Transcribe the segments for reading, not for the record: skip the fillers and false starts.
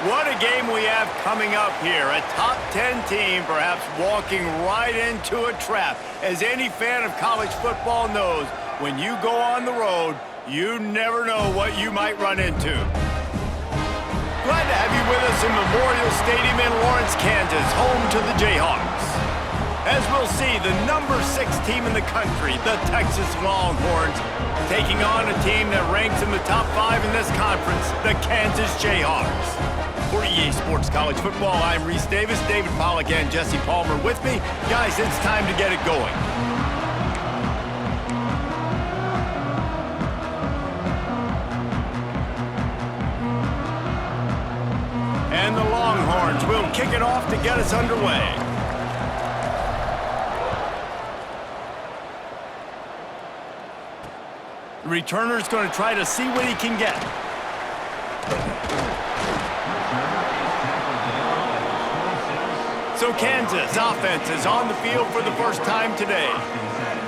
What a game we have coming up here. A top 10 team perhaps walking right into a trap. As any fan of college football knows, when you go on the road, you never know what you might run into. Glad to have you with us in Memorial Stadium in Lawrence, Kansas, home to the Jayhawks. As we'll see, the number 6 team in the country, the Texas Longhorns, taking on a team that ranks in the top 5 in this conference, the Kansas Jayhawks. For EA Sports College Football, I'm Reese Davis, David Pollack, and Jesse Palmer with me. Guys, it's time to get it going. And the Longhorns will kick it off to get us underway. The returner's going to try to see what he can get. So Kansas offense is on the field for the first time today.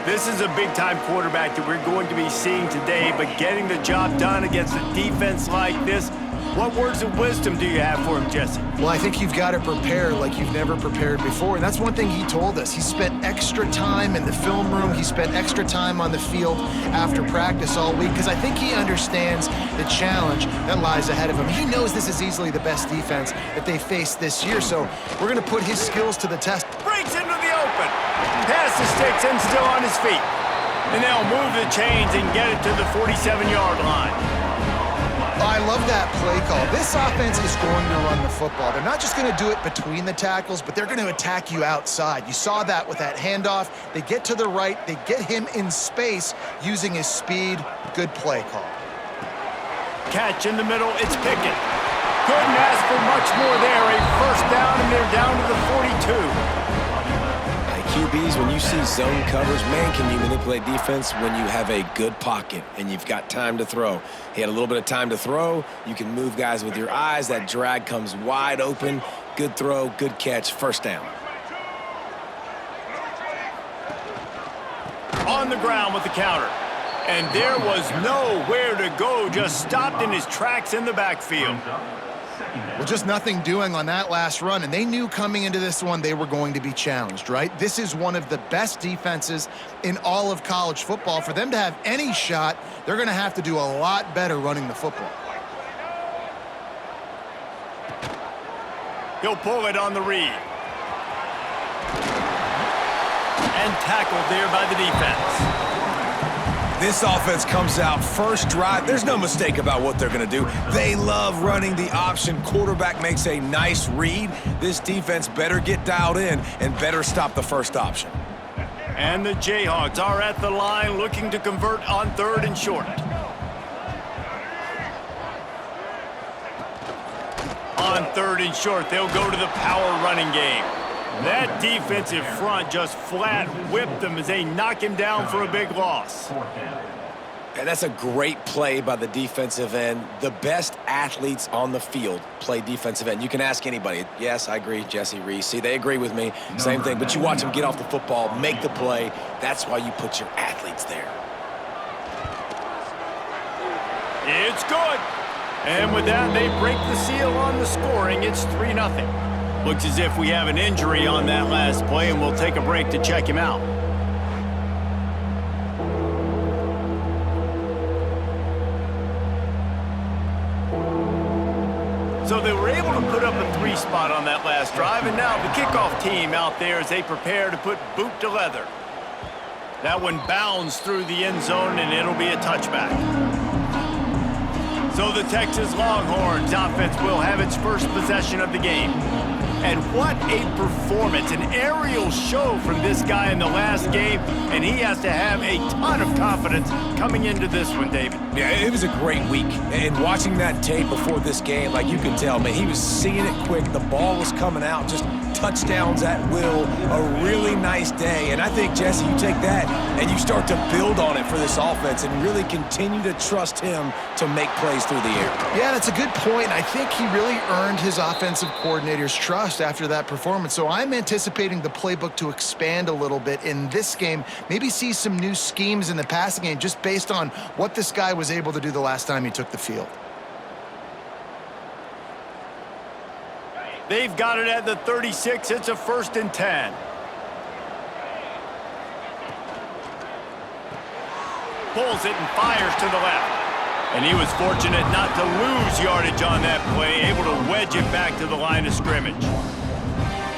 This is a big-time quarterback that we're going to be seeing today, but getting the job done against a defense like this, what words of wisdom do you have for him, Jesse? Well, I think you've got to prepare like you've never prepared before, and that's one thing he told us. He spent extra time in the film room. He spent extra time on the field after practice all week because I think he understands the challenge that lies ahead of him. He knows this is easily the best defense that they faced this year, so we're going to put his skills to the test. Breaks into the open. Pass the sticks and still on his feet. And they'll move the chains and get it to the 47-yard line. I love that play call. This offense is going to run the football. They're not just going to do it between the tackles, but they're going to attack you outside. You saw that with that handoff. They get to the right. They get him in space using his speed. Good play call. Catch in the middle. It's Pickett. Couldn't ask for much more there. A first down, and they're down to the 42. QBs, when you see zone coverage, man, can you manipulate defense when you have a good pocket and you've got time to throw. He had a little bit of time to throw. You can move guys with your eyes. That drag comes wide open. Good throw, good catch, first down. On the ground with the counter. And there was nowhere to go, just stopped in his tracks in the backfield. Well, just nothing doing on that last run, and they knew coming into this one they were going to be challenged, right? This is one of the best defenses in all of college football. For them to have any shot, they're going to have to do a lot better running the football. He'll pull it on the read. And tackled there by the defense. This offense comes out first drive. There's no mistake about what they're going to do. They love running the option. Quarterback makes a nice read. This defense better get dialed in and better stop the first option. And the Jayhawks are at the line looking to convert on 3rd and short. On 3rd and short, they'll go to the power running game. That defensive front just flat whipped them as they knock him down for a big loss. And that's a great play by the defensive end. The best athletes on the field play defensive end. You can ask anybody. Yes, I agree, Jesse, Reese. See, they agree with me. Same thing. But you watch them get off the football, make the play. That's why you put your athletes there. It's good. And with that, they break the seal on the scoring. It's 3-0. Looks as if we have an injury on that last play, and we'll take a break to check him out. So they were able to put up a 3 spot on that last drive, and now the kickoff team out there as they prepare to put boot to leather. That one bounds through the end zone, and it'll be a touchback. So the Texas Longhorns offense will have its first possession of the game. And what a performance, an aerial show from this guy in the last game, and he has to have a ton of confidence coming into this one, David. Yeah, it was a great week, and watching that tape before this game, like you could tell, man, he was seeing it quick. The ball was coming out, just touchdowns at will, a really nice day. And I think, Jesse, you take that and you start to build on it for this offense and really continue to trust him to make plays through the air. Yeah, that's a good point. I think he really earned his offensive coordinator's trust after that performance. So I'm anticipating the playbook to expand a little bit in this game, maybe see some new schemes in the passing game just based on what this guy was able to do the last time he took the field. They've got it at the 36. It's a 1st and 10. Pulls it and fires to the left. And he was fortunate not to lose yardage on that play, able to wedge it back to the line of scrimmage.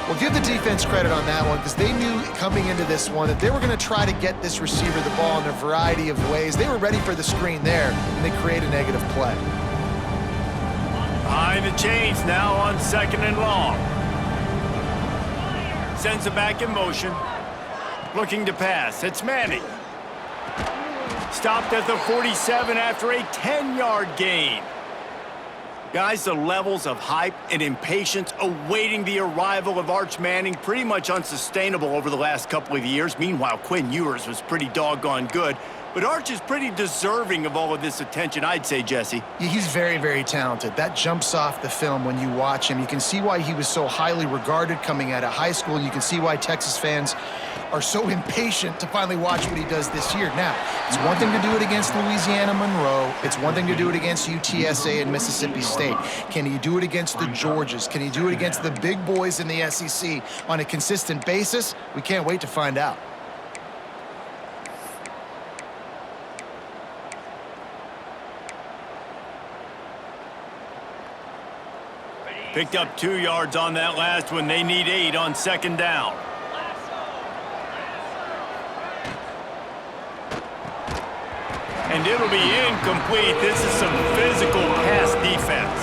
Well, give the defense credit on that one because they knew coming into this one that they were going to try to get this receiver the ball in a variety of ways. They were ready for the screen there, and they create a negative play. Behind the chains now on 2nd and long. Sends it back in motion. Looking to pass. It's Manning. Stopped at the 47 after a 10-yard gain. Guys, the levels of hype and impatience awaiting the arrival of Arch Manning pretty much unsustainable over the last couple of years. Meanwhile, Quinn Ewers was pretty doggone good. But Arch is pretty deserving of all of this attention, I'd say, Jesse. Yeah, he's very, very talented. That jumps off the film when you watch him. You can see why he was so highly regarded coming out of high school. You can see why Texas fans are so impatient to finally watch what he does this year. Now, it's one thing to do it against Louisiana Monroe. It's one thing to do it against UTSA and Mississippi State. Can he do it against the Georgias? Can he do it against the big boys in the SEC on a consistent basis? We can't wait to find out. Picked up 2 yards on that last one. They need 8 on 2nd down. And it'll be incomplete. This is some physical pass defense.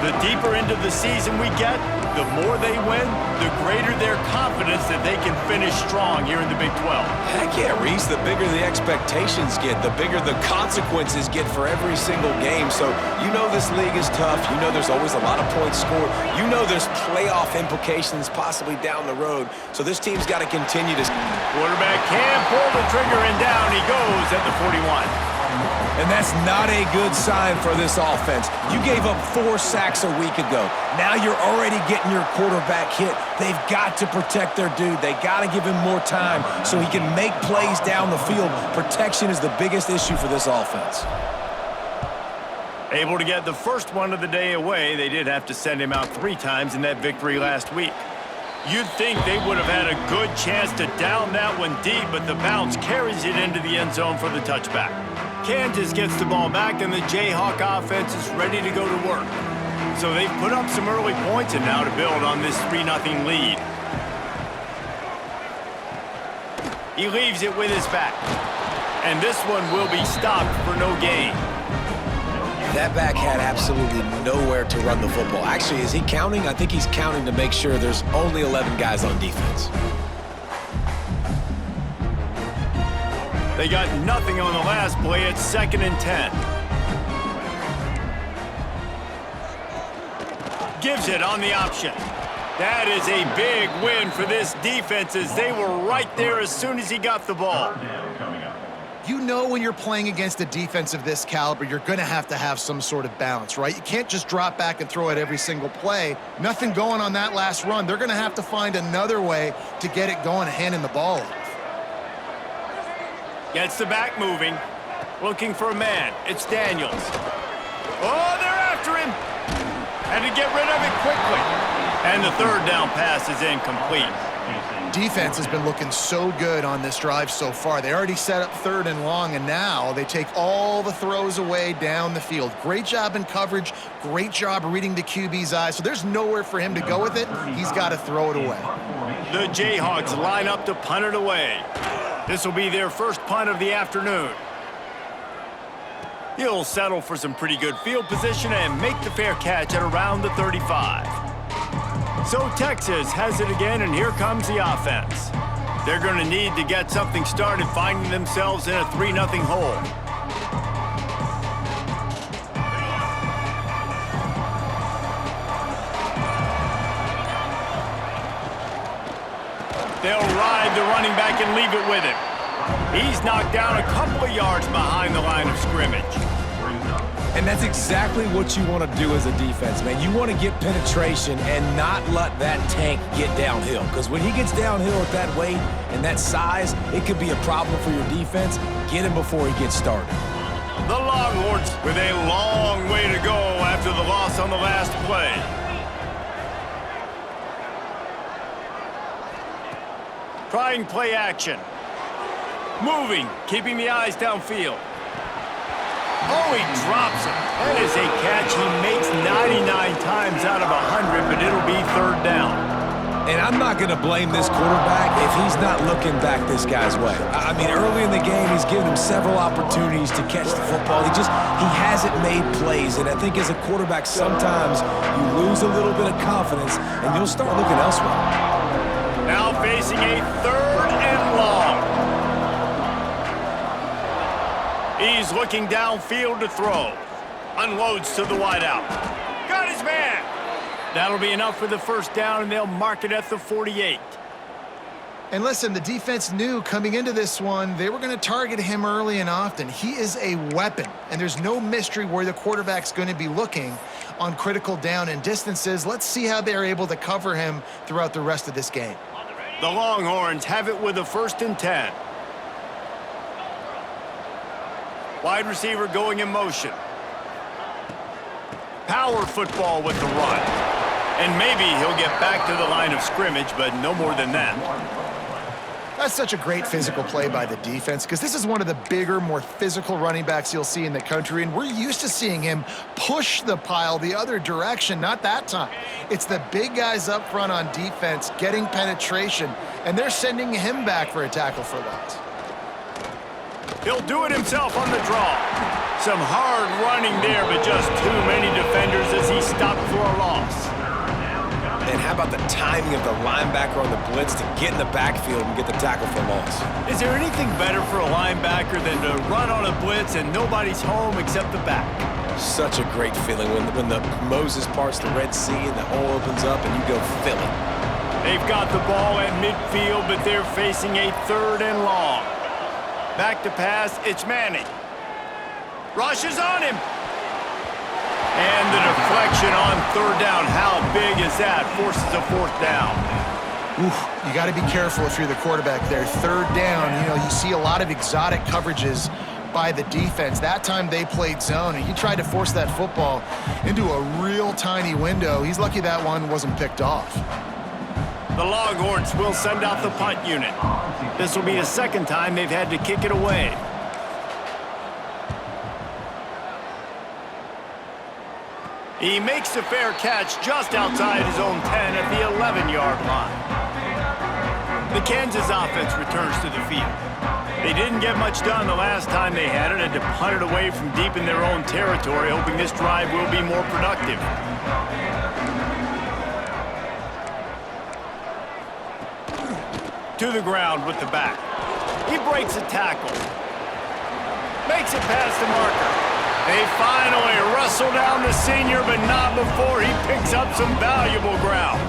The deeper into the season we get, the more they win, the greater their confidence that they can finish strong here in the Big 12. Heck yeah, Reese. The bigger the expectations get, the bigger the consequences get for every single game. So you know this league is tough. You know there's always a lot of points scored. You know there's playoff implications possibly down the road. So this team's got to continue to... Quarterback can pull the trigger, and down he goes at the 41. And that's not a good sign for this offense. You gave up 4 sacks a week ago. Now you're already getting your quarterback hit. They've got to protect their dude. They got to give him more time so he can make plays down the field. Protection is the biggest issue for this offense. Able to get the first one of the day away. They did have to send him out 3 times in that victory last week. You'd think they would have had a good chance to down that one deep, but the bounce carries it into the end zone for the touchback. Kansas gets the ball back, and the Jayhawk offense is ready to go to work. So they've put up some early points, and now to build on this 3-0 lead. He leaves it with his back. And this one will be stopped for no gain. That back had absolutely nowhere to run the football. Actually, is he counting? I think he's counting to make sure there's only 11 guys on defense. They got nothing on the last play. It's 2nd and 10. Gives it on the option. That is a big win for this defense as they were right there as soon as he got the ball. You know when you're playing against a defense of this caliber, you're going to have some sort of balance, right? You can't just drop back and throw it every single play. Nothing going on that last run. They're going to have to find another way to get it going and handing the ball off. Gets the back moving. Looking for a man. It's Daniels. Oh, they're after him. Had to get rid of it quickly. And the 3rd down pass is incomplete. Defense has been looking so good on this drive so far. They already set up 3rd and long, and now they take all the throws away down the field. Great job in coverage. Great job reading the QB's eyes. So there's nowhere for him to go with it. He's got to throw it away. The Jayhawks line up to punt it away. This will be their first punt of the afternoon. He'll settle for some pretty good field position and make the fair catch at around the 35. So Texas has it again, and here comes the offense. They're going to need to get something started, finding themselves in a 3-0 hole. They'll ride the running back and leave it with him. He's knocked down a couple of yards behind the line of scrimmage. And that's exactly what you want to do as a defense, man. You want to get penetration and not let that tank get downhill. Because when he gets downhill at that weight and that size, it could be a problem for your defense. Get him before he gets started. The Longhorns with a long way to go after the loss on the last play. Trying play action. Moving, keeping the eyes downfield. Oh, he drops it. That is a catch he makes 99 times out of 100, but it'll be third down. And I'm not going to blame this quarterback if he's not looking back this guy's way. I mean, early in the game, he's given him several opportunities to catch the football. He hasn't made plays. And I think as a quarterback, sometimes you lose a little bit of confidence, and you'll start looking elsewhere. Now facing a third and long. He's looking downfield to throw. Unloads to the wideout. Got his man. That'll be enough for the first down, and they'll mark it at the 48. And listen, the defense knew coming into this one, they were going to target him early and often. He is a weapon, and there's no mystery where the quarterback's going to be looking on critical down and distances. Let's see how they're able to cover him throughout the rest of this game. The Longhorns have it with a 1st and 10. Wide receiver going in motion. Power football with the run. And maybe he'll get back to the line of scrimmage, but no more than that. That's such a great physical play by the defense because this is one of the bigger, more physical running backs you'll see in the country, and we're used to seeing him push the pile the other direction. Not that time. It's the big guys up front on defense getting penetration, and they're sending him back for a tackle for loss. He'll do it himself on the draw. Some hard running there, but just too many defenders as he stopped for a loss. And how about the timing of the linebacker on the blitz to get in the backfield and get the tackle for loss? Is there anything better for a linebacker than to run on a blitz and nobody's home except the back? Such a great feeling when the Moses parts the Red Sea and the hole opens up and you go fill it. They've got the ball at midfield, but they're facing a 3rd and long. Back to pass, it's Manning. Rushes on him. And the deflection on 3rd down. How big is that? Forces a 4th down. Oof, you got to be careful if you're the quarterback there. 3rd down, you see a lot of exotic coverages by the defense. That time they played zone, and he tried to force that football into a real tiny window. He's lucky that one wasn't picked off. The Longhorns will send out the punt unit. This will be the 2nd time they've had to kick it away. He makes a fair catch just outside his own 10 at the 11-yard line. The Kansas offense returns to the field. They didn't get much done the last time they had it, and to punt it away from deep in their own territory, hoping this drive will be more productive. To the ground with the back. He breaks a tackle. Makes it past the marker. They finally wrestle down the senior, but not before he picks up some valuable ground.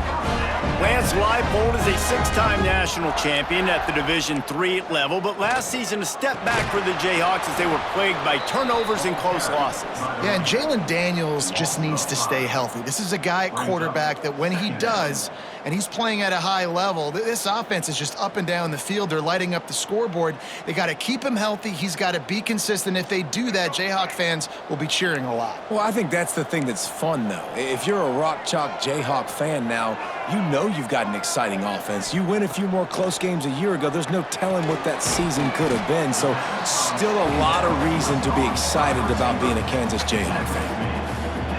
Lance Leipold is a 6-time national champion at the Division III level, but last season a step back for the Jayhawks as they were plagued by turnovers and close losses. Yeah, and Jalen Daniels just needs to stay healthy. This is a guy at quarterback that when he does, and he's playing at a high level, this offense is just up and down the field. They're lighting up the scoreboard. They got to keep him healthy. He's got to be consistent. If they do that, Jayhawk fans will be cheering a lot. Well, I think that's the thing that's fun, though. If you're a Rock Chalk Jayhawk fan now, you know you've got an exciting offense. You win a few more close games a year ago. There's no telling what that season could have been. So still a lot of reason to be excited about being a Kansas Jayhawk fan.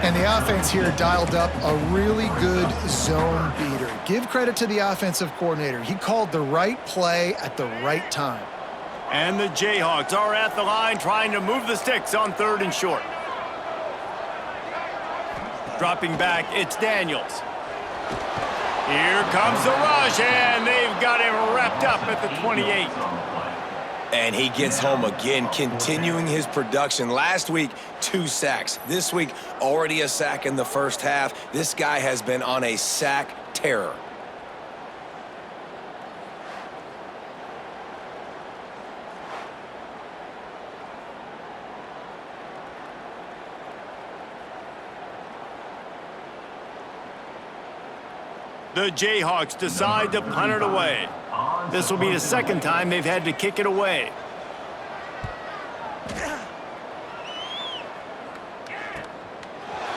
And the offense here dialed up a really good zone beater. Give credit to the offensive coordinator. He called the right play at the right time. And the Jayhawks are at the line trying to move the sticks on 3rd and short. Dropping back, it's Daniels. Here comes the rush, and they've got him wrapped up at the 28. And he gets home again, continuing his production. Last week, 2 sacks. This week, already a sack in the first half. This guy has been on a sack terror. The Jayhawks decide to punt it away. This will be the 2nd time they've had to kick it away.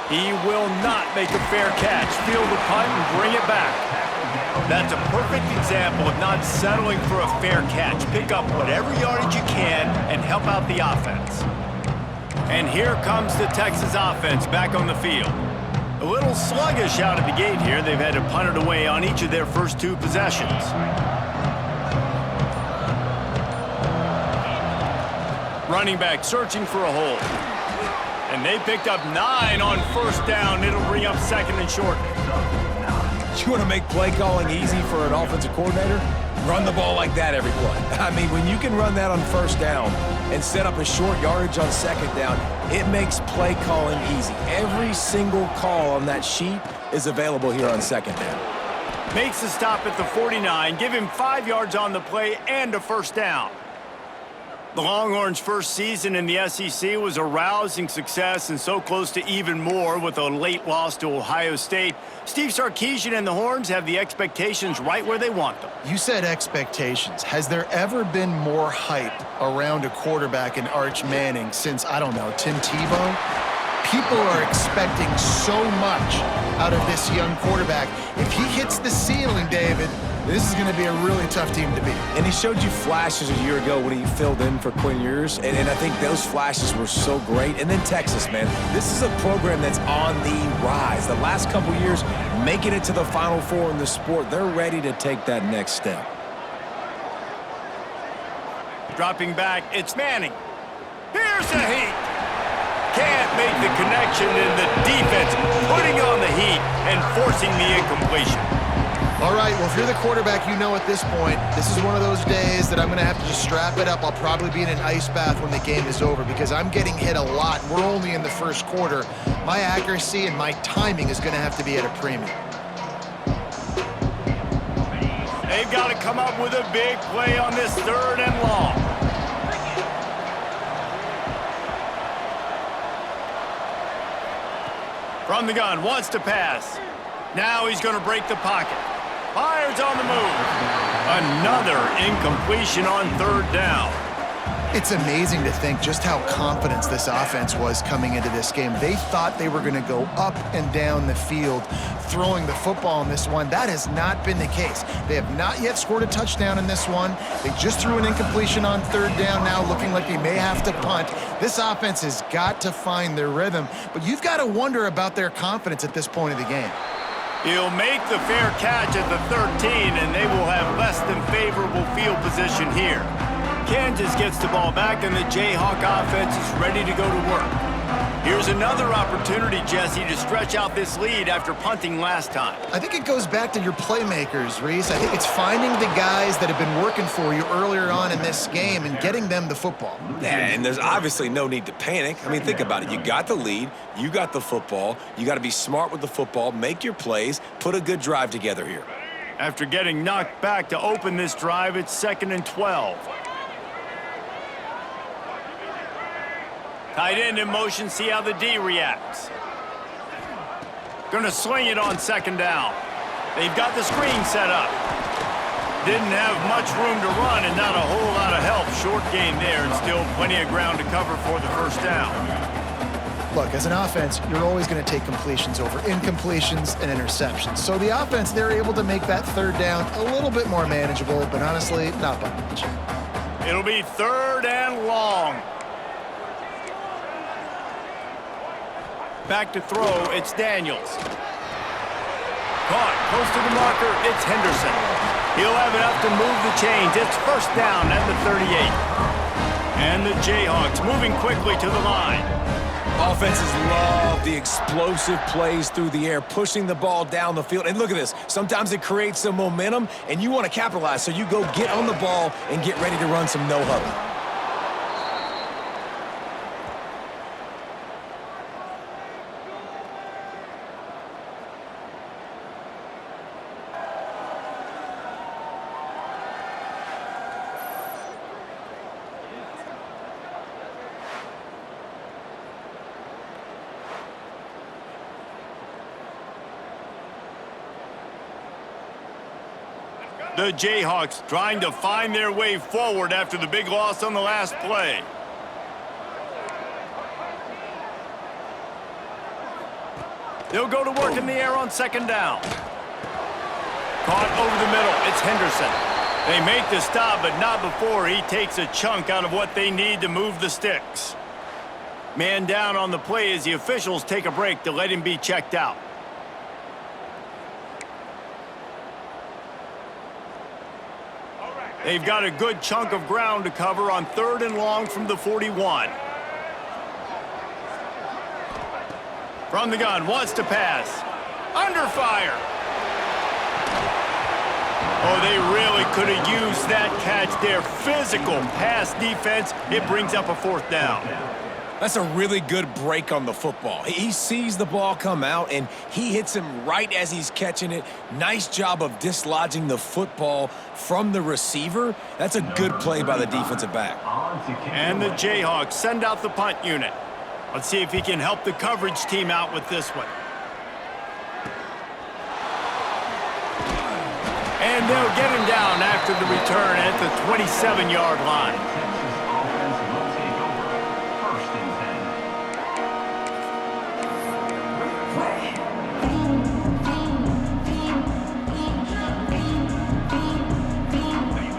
He will not make a fair catch. Field the punt and bring it back. That's a perfect example of not settling for a fair catch. Pick up whatever yardage you can and help out the offense. And here comes the Texas offense back on the field. A little sluggish out of the gate here. They've had to punt it away on each of their first 2 possessions. Running back searching for a hole. And they picked up 9 on first down. It'll bring up 2nd and short. You want to make play calling easy for an offensive coordinator? Run the ball like that every play. I mean, when you can run that on first down and set up a short yardage on 2nd down, it makes play calling easy. Every single call on that sheet is available here on 2nd down. Makes the stop at the 49. Give him 5 yards on the play and a first down. The Longhorns' first season in the SEC was a rousing success and so close to even more with a late loss to Ohio State. Steve Sarkisian and the Horns have the expectations right where they want them. You said expectations. Has there ever been more hype around a quarterback in Arch Manning since, I don't know, Tim Tebow? People are expecting so much out of this young quarterback. If he hits the ceiling, David, this is going to be a really tough team to beat. And he showed you flashes a year ago when he filled in for Quinn Ewers, and I think those flashes were so great. And then Texas, man, this is a program that's on the rise. The last couple years, making it to the Final Four in the sport, they're ready to take that next step. Dropping back, it's Manning. Here's the heat. Can't make the connection, and the defense putting on the heat and forcing the incompletion. All right, well, if you're the quarterback, you know at this point, this is one of those days that I'm going to have to just strap it up. I'll probably be in an ice bath when the game is over because I'm getting hit a lot. We're only in the first quarter. My accuracy and my timing is going to have to be at a premium. They've got to come up with a big play on this 3rd and long. From the gun, wants to pass. Now he's going to break the pocket. Fires on the move. Another incompletion on 3rd down. It's amazing to think just how confident this offense was coming into this game. They thought they were going to go up and down the field throwing the football in this one. That has not been the case. They have not yet scored a touchdown in this one. They just threw an incompletion on 3rd down now, looking like they may have to punt. This offense has got to find their rhythm, but you've got to wonder about their confidence at this point of the game. He'll make the fair catch at the 13, and they will have less than favorable field position here. Kansas gets the ball back, and the Jayhawk offense is ready to go to work. Here's another opportunity, Jesse, to stretch out this lead after punting last time. I think it goes back to your playmakers, Reese. I think it's finding the guys that have been working for you earlier on in this game and getting them the football. And there's obviously no need to panic. I mean, think about it. You got the lead. You got the football. You got to be smart with the football, make your plays, put a good drive together here. After getting knocked back to open this drive, it's 2nd and 12. Tight end in motion, see how the D reacts. Gonna sling it on 2nd down. They've got the screen set up. Didn't have much room to run and not a whole lot of help. Short gain there and still plenty of ground to cover for the first down. Look, as an offense, you're always going to take completions over incompletions and interceptions. So the offense, they're able to make that 3rd down a little bit more manageable, but honestly, not by much. It'll be 3rd and long. Back to throw, it's Daniels. Caught, close to the marker, it's Henderson. He'll have enough to move the chains. It's 1st down at the 38. And the Jayhawks moving quickly to the line. Offenses love the explosive plays through the air, pushing the ball down the field. And look at this. Sometimes it creates some momentum, and you want to capitalize, so you go get on the ball and get ready to run some no-huddle. The Jayhawks trying to find their way forward after the big loss on the last play. They'll go to work in the air on 2nd down. Caught over the middle. It's Henderson. They make the stop, but not before he takes a chunk out of what they need to move the sticks. Man down on the play as the officials take a break to let him be checked out. They've got a good chunk of ground to cover on 3rd and long from the 41. From the gun, wants to pass. Under fire. Oh, they really could have used that catch there. Physical pass defense. It brings up a 4th down. That's a really good break on the football. He sees the ball come out, and he hits him right as he's catching it. Nice job of dislodging the football from the receiver. That's a good play by the defensive back. And the Jayhawks send out the punt unit. Let's see if he can help the coverage team out with this one. And they'll get him down after the return at the 27-yard line.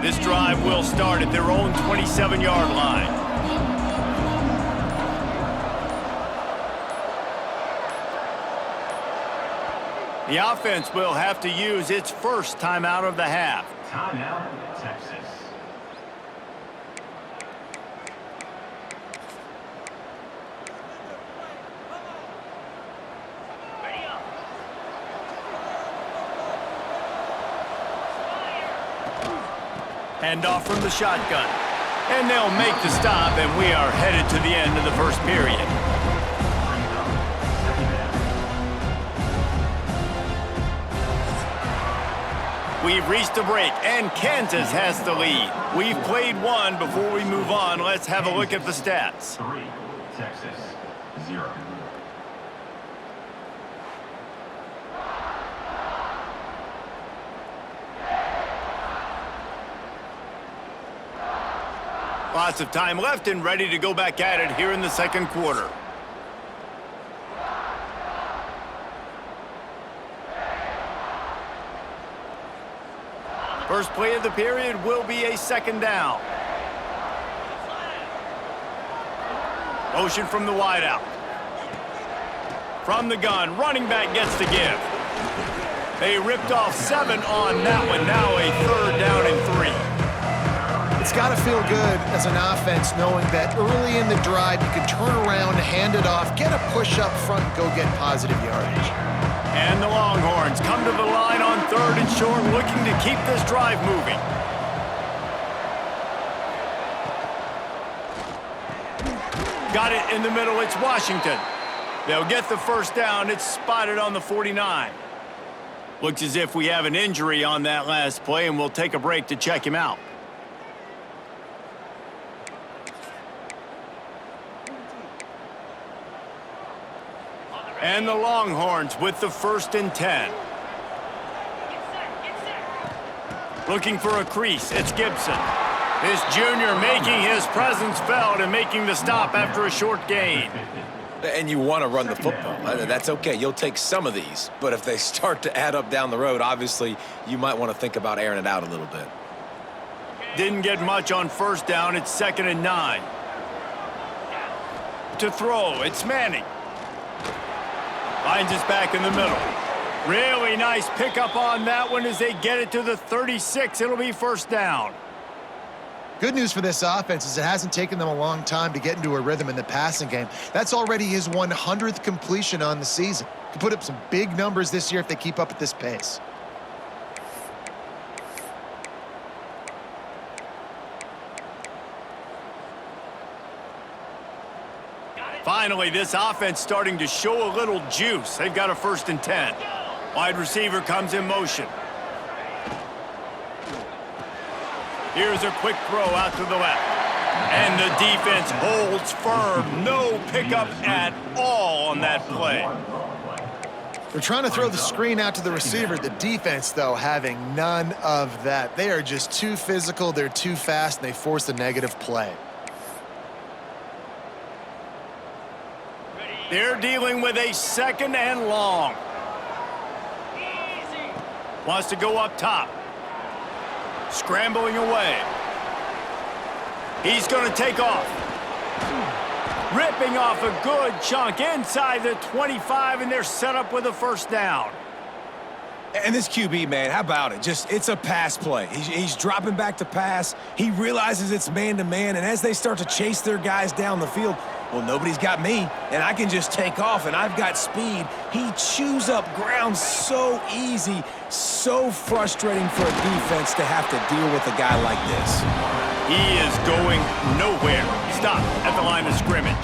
This drive will start at their own 27-yard line. The offense will have to use its first timeout of the half. Timeout, Texas. Handoff from the shotgun. And they'll make the stop, and we are headed to the end of the first period. We've reached the break, and Kansas has the lead. We've played one. Before we move on, let's have a look at the stats. 3, Texas, 0. Lots of time left and ready to go back at it here in the second quarter. First play of the period will be a 2nd down. Motion from the wideout. From the gun, running back gets to give. They ripped off 7 on that one. Now a 3rd down and 3. It's got to feel good as an offense knowing that early in the drive you can turn around, hand it off, get a push up front, and go get positive yardage. And the Longhorns come to the line on 3rd and short, looking to keep this drive moving. Got it in the middle. It's Washington. They'll get the 1st down. It's spotted on the 49. Looks as if we have an injury on that last play, and we'll take a break to check him out. And the Longhorns with the 1st and 10. Looking for a crease. It's Gibson. This junior making his presence felt and making the stop after a short gain. And you want to run the football. That's okay. You'll take some of these. But if they start to add up down the road, obviously, you might want to think about airing it out a little bit. Didn't get much on 1st down. It's 2nd and 9. To throw, it's Manning. Finds us back in the middle. Really nice pickup on that one as they get it to the 36. It'll be 1st down. Good news for this offense is it hasn't taken them a long time to get into a rhythm in the passing game. That's already his 100th completion on the season. Could put up some big numbers this year if they keep up at this pace. Finally, this offense starting to show a little juice. They've got a 1st and 10. Wide receiver comes in motion. Here's a quick throw out to the left. And the defense holds firm. No pickup at all on that play. They're trying to throw the screen out to the receiver. The defense, though, having none of that. They are just too physical. They're too fast, and they force a negative play. They're dealing with a 2nd and long. Wants to go up top. Scrambling away. He's going to take off. Ripping off a good chunk inside the 25, and they're set up with a first down. And this QB, man, how about it? It's a pass play. He's dropping back to pass. He realizes it's man-to-man, and as they start to chase their guys down the field, well, nobody's got me, and I can just take off, and I've got speed. He chews up ground so easy, so frustrating for a defense to have to deal with a guy like this. He is going nowhere. Stop at the line of scrimmage.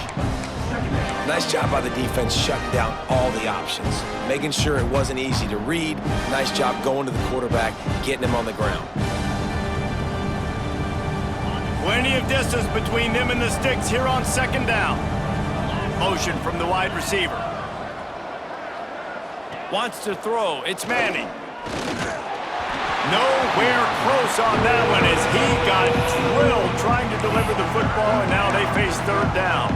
Nice job by the defense shutting down all the options, making sure it wasn't easy to read. Nice job going to the quarterback, getting him on the ground. Plenty of distance between them and the sticks here on second down. Motion from the wide receiver. Wants to throw. It's Manning. Nowhere close on that one as he got drilled trying to deliver the football, and now they face third down.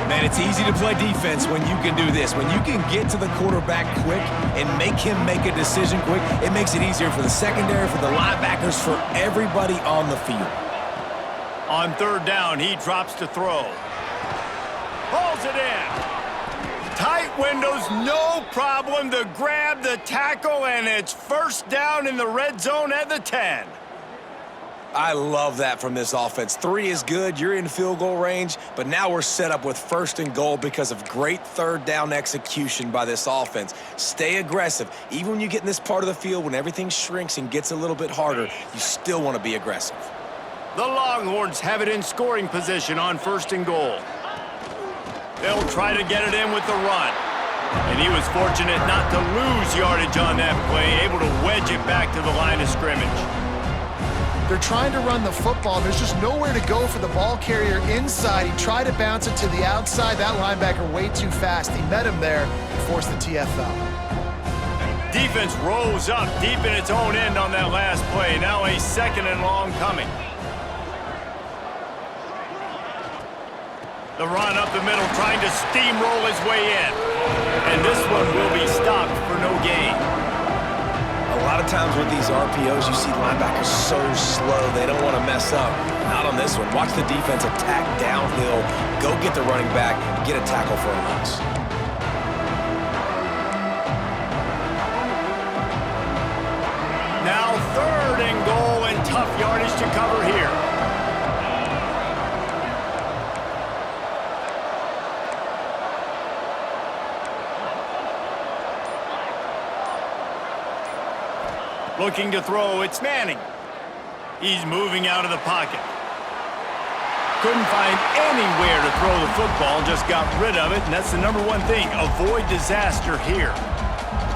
Man, it's easy to play defense when you can do this. When you can get to the quarterback quick and make him make a decision quick, it makes it easier for the secondary, for the linebackers, for everybody on the field. On third down, he drops to throw. Pulls it in. Tight windows, no problem to grab the tackle, and it's first down in the red zone at the 10. I love that from this offense. 3 is good, you're in field goal range, but now we're set up with first and goal because of great third down execution by this offense. Stay aggressive. Even when you get in this part of the field, when everything shrinks and gets a little bit harder, you still want to be aggressive. The Longhorns have it in scoring position on first and goal. They'll try to get it in with the run. And he was fortunate not to lose yardage on that play, able to wedge it back to the line of scrimmage. They're trying to run the football. There's just nowhere to go for the ball carrier inside. He tried to bounce it to the outside. That linebacker way too fast. He met him there and forced the TFL. Defense rose up deep in its own end on that last play. Now a second and long coming. The run up the middle, trying to steamroll his way in. And this one will be stopped for no gain. A lot of times with these RPOs, you see linebackers so slow, they don't want to mess up. Not on this one. Watch the defense attack downhill, go get the running back, get a tackle for a loss. Now third and goal, and tough yardage to cover here. Looking to throw, it's Manning. He's moving out of the pocket. Couldn't find anywhere to throw the football, just got rid of it, and that's the number one thing. Avoid disaster here.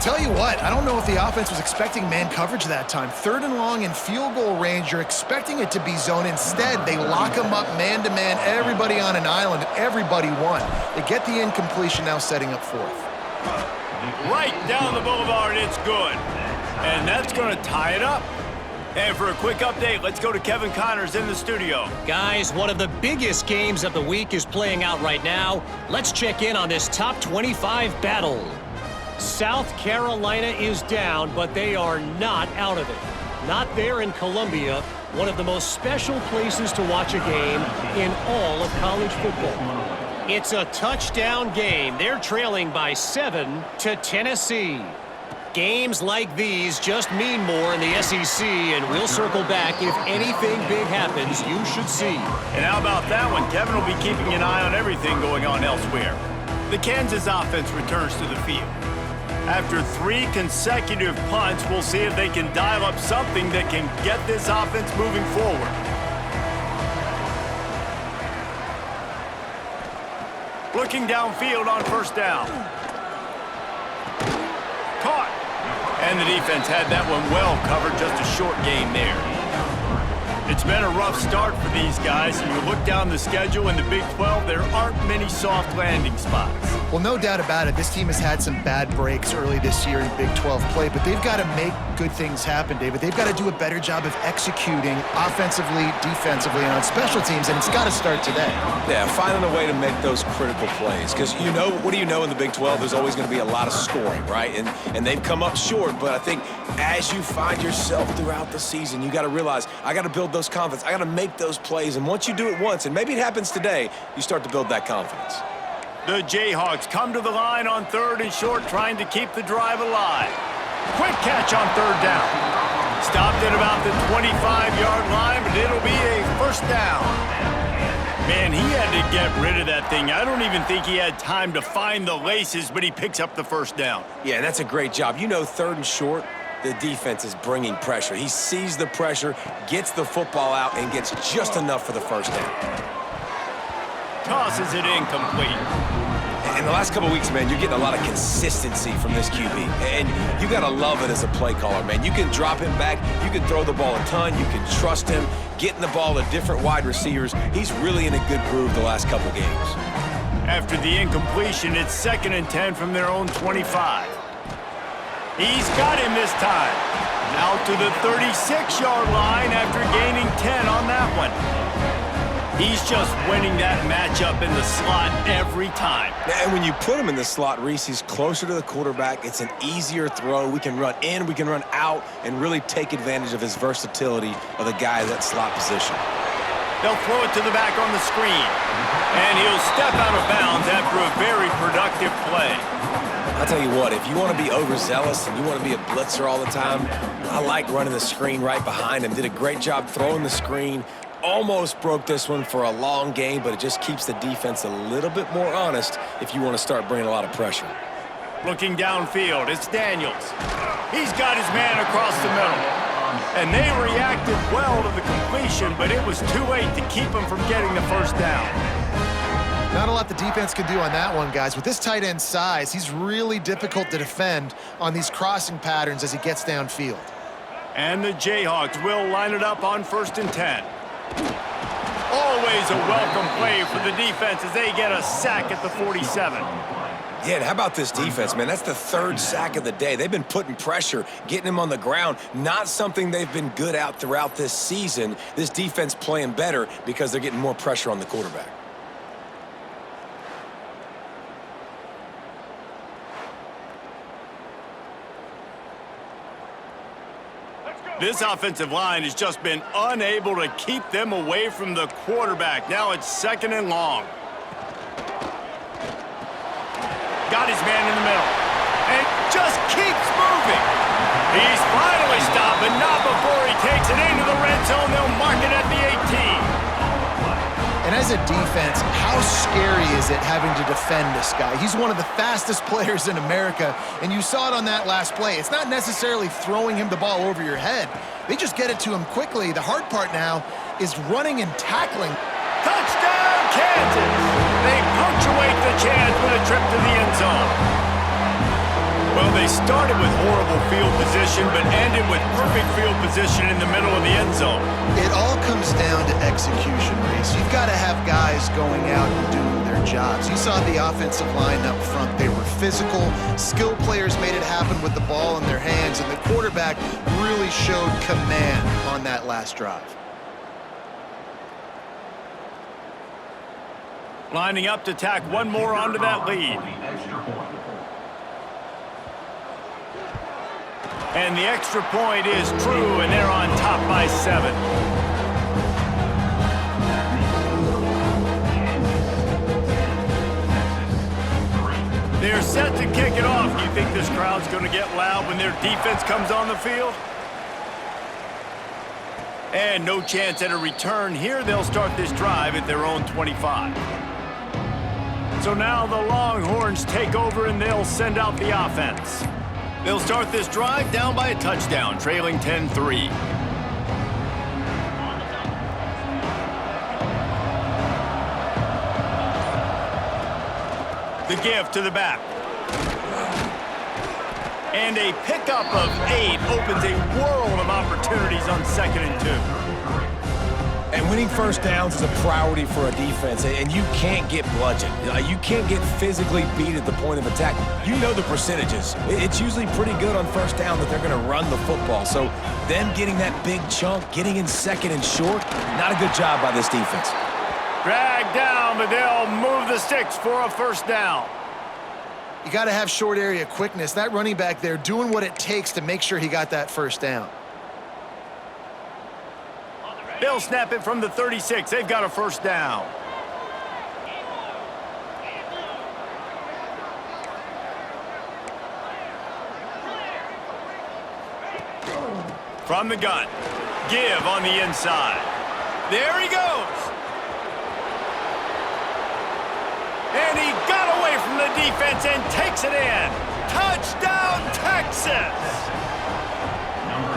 Tell you what, I don't know if the offense was expecting man coverage that time. Third and long in field goal range, you're expecting it to be zone. Instead, they lock them up man-to-man, everybody on an island, everybody won. They get the incompletion, now setting up fourth. Right down the boulevard, it's good. And that's going to tie it up. And for a quick update, let's go to Kevin Connors in the studio. Guys, one of the biggest games of the week is playing out right now. Let's check in on this top 25 battle. South Carolina is down, but they are not out of it. Not there in Columbia, one of the most special places to watch a game in all of college football. It's a touchdown game. They're trailing by 7 to Tennessee. Games like these just mean more in the SEC, and we'll circle back if anything big happens you should see. And how about that one? Kevin will be keeping an eye on everything going on elsewhere. The Kansas offense returns to the field. After 3 consecutive punts, we'll see if they can dial up something that can get this offense moving forward. Looking downfield on first down. Caught. And the defense had that one well covered, just a short gain there. It's been a rough start for these guys, and you look down the schedule in the Big 12, there aren't many soft landing spots. Well, no doubt about it. This team has had some bad breaks early this year in Big 12 play, but they've got to make good things happen, David. They've got to do a better job of executing offensively, defensively, and on special teams, and it's got to start today. Yeah, finding a way to make those critical plays. Because, you know, what do you know in the Big 12? There's always going to be a lot of scoring, right? And they've come up short, but I think as you find yourself throughout the season, you got to realize, I got to build those confidence. I got to make those plays. And once you do it once, and maybe it happens today, you start to build that confidence. The Jayhawks come to the line on 3rd and short, trying to keep the drive alive. Quick catch on 3rd down. Stopped at about the 25-yard line, but it'll be a 1st down. Man, he had to get rid of that thing. I don't even think he had time to find the laces, but he picks up the 1st down. Yeah, and that's a great job. You know, 3rd and short, the defense is bringing pressure. He sees the pressure, gets the football out, and gets just enough for the 1st down. Tosses it incomplete. In the last couple of weeks, man, you're getting a lot of consistency from this QB. And you got to love it as a play caller, man. You can drop him back. You can throw the ball a ton. You can trust him. Getting the ball to different wide receivers. He's really in a good groove the last couple games. After the incompletion, it's 2nd and 10 from their own 25. He's got him this time. Out to the 36-yard line after gaining 10 on that one. He's just winning that matchup in the slot every time. And when you put him in the slot, Reese, he's closer to the quarterback. It's an easier throw. We can run in, we can run out, and really take advantage of his versatility of the guy in that slot position. They'll throw it to the back on the screen. And he'll step out of bounds after a very productive play. I'll tell you what, if you want to be overzealous and you want to be a blitzer all the time, I like running the screen right behind him. Did a great job throwing the screen. Almost broke this one for a long game, but it just keeps the defense a little bit more honest if you want to start bringing a lot of pressure. Looking downfield, it's Daniels. He's got his man across the middle. And they reacted well to the completion, but it was too late to keep him from getting the 1st down. Not a lot the defense can do on that one, guys. With this tight end size, he's really difficult to defend on these crossing patterns as he gets downfield. And the Jayhawks will line it up on 1st and 10. Always a welcome play for the defense as they get a sack at the 47. Yeah, and how about this defense, man? That's the 3rd sack of the day. They've been putting pressure, getting him on the ground. Not something they've been good at throughout this season. This defense playing better because they're getting more pressure on the quarterback. This offensive line has just been unable to keep them away from the quarterback. Now it's 2nd and long. Got his man in the middle. And just keeps moving. He's finally stopped, but not before he takes it into the red zone. They'll mark it at the 18. And as a defense, how scary is it having to defend this guy? He's one of the fastest players in America, and you saw it on that last play. It's not necessarily throwing him the ball over your head. They just get it to him quickly. The hard part now is running and tackling. Touchdown, Kansas! They punctuate the chance with a trip to the end zone. Well, they started with horrible field position, but ended with perfect field position in the middle of the end zone. It all comes down to execution, Reese. You've got to have guys going out and doing their jobs. You saw the offensive line up front. They were physical. Skilled players made it happen with the ball in their hands, and the quarterback really showed command on that last drive. Lining up to tack one more onto that lead. And the extra point is true, and they're on top by 7. They're set to kick it off. Do you think this crowd's going to get loud when their defense comes on the field? And no chance at a return here. They'll start this drive at their own 25. So now the Longhorns take over, and they'll send out the offense. They'll start this drive down by a touchdown, trailing 10-3. The give to the back. And a pickup of 8 opens a world of opportunities on 2nd and 2. And winning first downs is a priority for a defense, and you can't get bludgeoned. You can't get physically beat at the point of attack. You know the percentages. It's usually pretty good on first down that they're going to run the football. So them getting that big chunk, getting in second and short, not a good job by this defense. Dragged down, but they'll move the sticks for a first down. You got to have short area quickness. That running back there doing what it takes to make sure he got that first down. They'll snap it from the 36. They've got a first down. From the gun. Give on the inside. There he goes. And he got away from the defense and takes it in. Touchdown, Texas!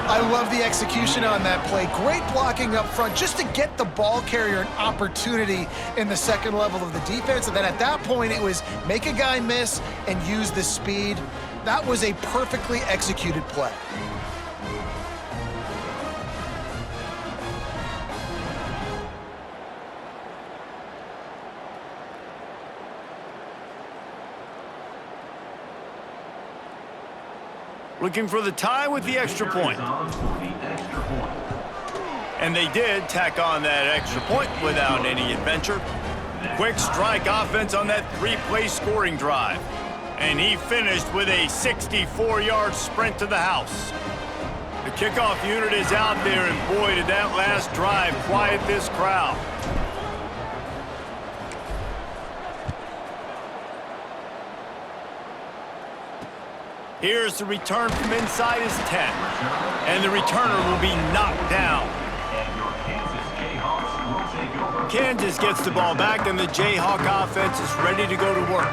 I love the execution on that play. Great blocking up front just to get the ball carrier an opportunity in the second level of the defense. And then at that point, it was make a guy miss and use the speed. That was a perfectly executed play. Looking for the tie with the extra point. And they did tack on that extra point without any adventure. Quick strike offense on that three-play scoring drive. And he finished with a 64-yard sprint to the house. The kickoff unit is out there, and boy, did that last drive quiet this crowd. Here's the return from inside his 10. And the returner will be knocked down. Kansas gets the ball back, and the Jayhawk offense is ready to go to work.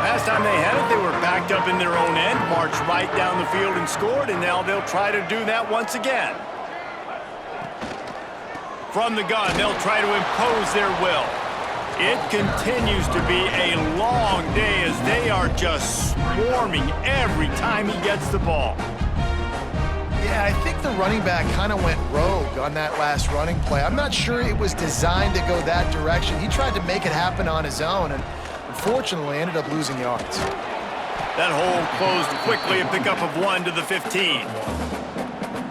Last time they had it, they were backed up in their own end, marched right down the field and scored, and now they'll try to do that once again. From the gun, they'll try to impose their will. It continues to be a long day as they are just swarming every time he gets the ball. Yeah, I think the running back kind of went rogue on that last running play. I'm not sure it was designed to go that direction. He tried to make it happen on his own and unfortunately ended up losing yards. That hole closed quickly, a pickup of 1 to the 15.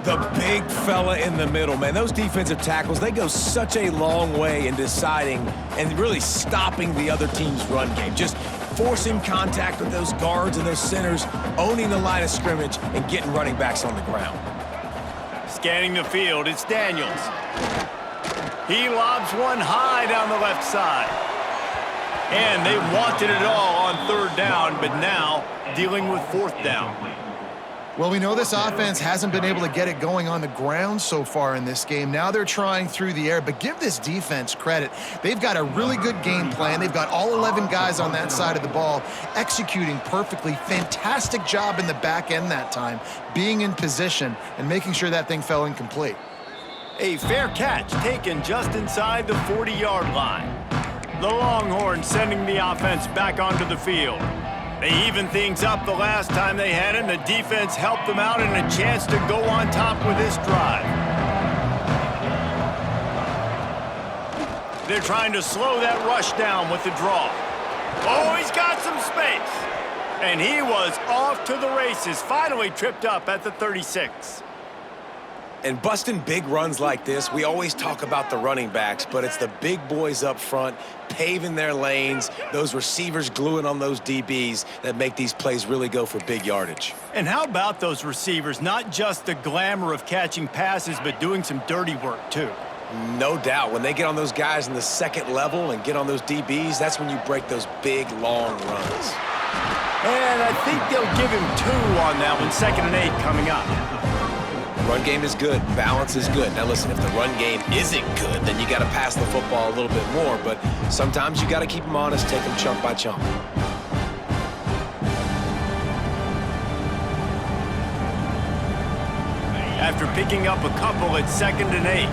The big fella in the middle, man. Those defensive tackles, they go such a long way in deciding and really stopping the other team's run game. Just forcing contact with those guards and those centers, owning the line of scrimmage, and getting running backs on the ground. Scanning the field, it's Daniels. He lobs one high down the left side. And they wanted it all on third down, but now dealing with fourth down. Well, we know this offense hasn't been able to get it going on the ground so far in this game. Now they're trying through the air, but give this defense credit. They've got a really good game plan. They've got all 11 guys on that side of the ball executing perfectly. Fantastic job in the back end that time, being in position and making sure that thing fell incomplete. A fair catch taken just inside the 40-yard line. The Longhorns sending the offense back onto the field. They evened things up the last time they had it, and the defense helped them out and a chance to go on top with this drive. They're trying to slow that rush down with the draw. Oh, he's got some space. And he was off to the races, finally tripped up at the 36. And busting big runs like this, we always talk about the running backs, but it's the big boys up front, paving their lanes, those receivers gluing on those DBs that make these plays really go for big yardage. And how about those receivers? Not just the glamour of catching passes, but doing some dirty work, too. No doubt. When they get on those guys in the second level and get on those DBs, that's when you break those big, long runs. And I think they'll give him 2 on that one, 2nd and 8 coming up. Run game is good. Balance is good. Now, listen, if the run game isn't good, then you got to pass the football a little bit more. But sometimes you got to keep them honest, take them chunk by chunk. After picking up a couple, it's 2nd and 8.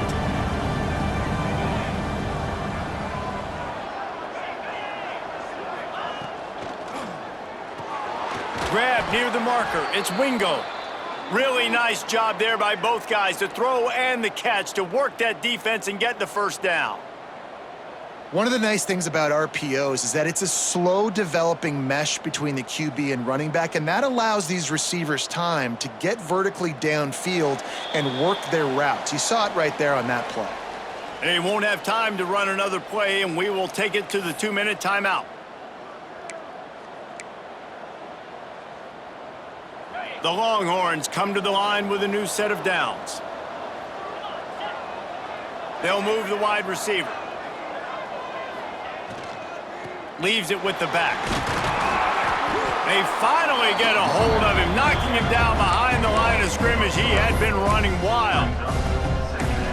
Grab near the marker. It's Wingo. Really nice job there by both guys, the throw and the catch, to work that defense and get the first down. One of the nice things about RPOs is that it's a slow developing mesh between the QB and running back, and that allows these receivers time to get vertically downfield and work their routes. You saw it right there on that play. They won't have time to run another play, and we will take it to the 2-minute timeout. The Longhorns come to the line with a new set of downs. They'll move the wide receiver. Leaves it with the back. They finally get a hold of him, knocking him down behind the line of scrimmage. He had been running wild.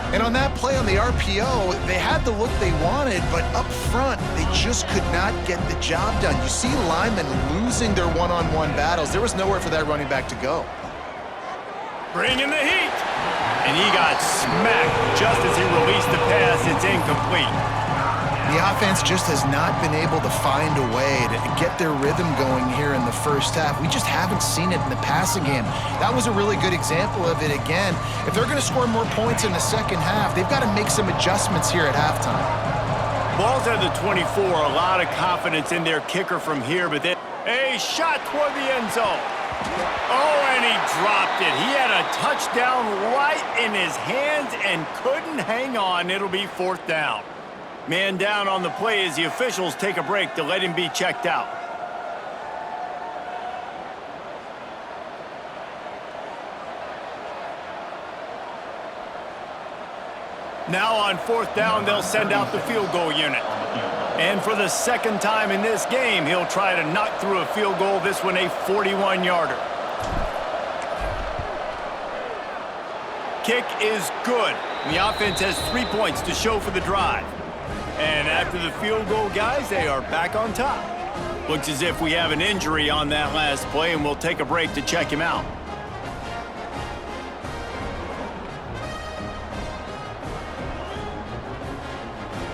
And on that play on the RPO, they had the look they wanted, but up front, they just could not get the job done. You see linemen losing their one-on-one battles. There was nowhere for that running back to go. Bringing the heat. And he got smacked just as he released the pass. It's incomplete. The offense just has not been able to find a way to get their rhythm going here in the first half. We just haven't seen it in the passing game. That was a really good example of it again. If they're going to score more points in the second half, they've got to make some adjustments here at halftime. Ball's at the 24. A lot of confidence in their kicker from here, but then a shot toward the end zone. Oh, and he dropped it. He had a touchdown right in his hands and couldn't hang on. It'll be 4th down. Man down on the play as the officials take a break to let him be checked out. Now on 4th down, they'll send out the field goal unit. And for the second time in this game, he'll try to knock through a field goal, this one a 41-yarder. Kick is good. The offense has 3 points to show for the drive. And after the field goal, guys, they are back on top. Looks as if we have an injury on that last play, and we'll take a break to check him out.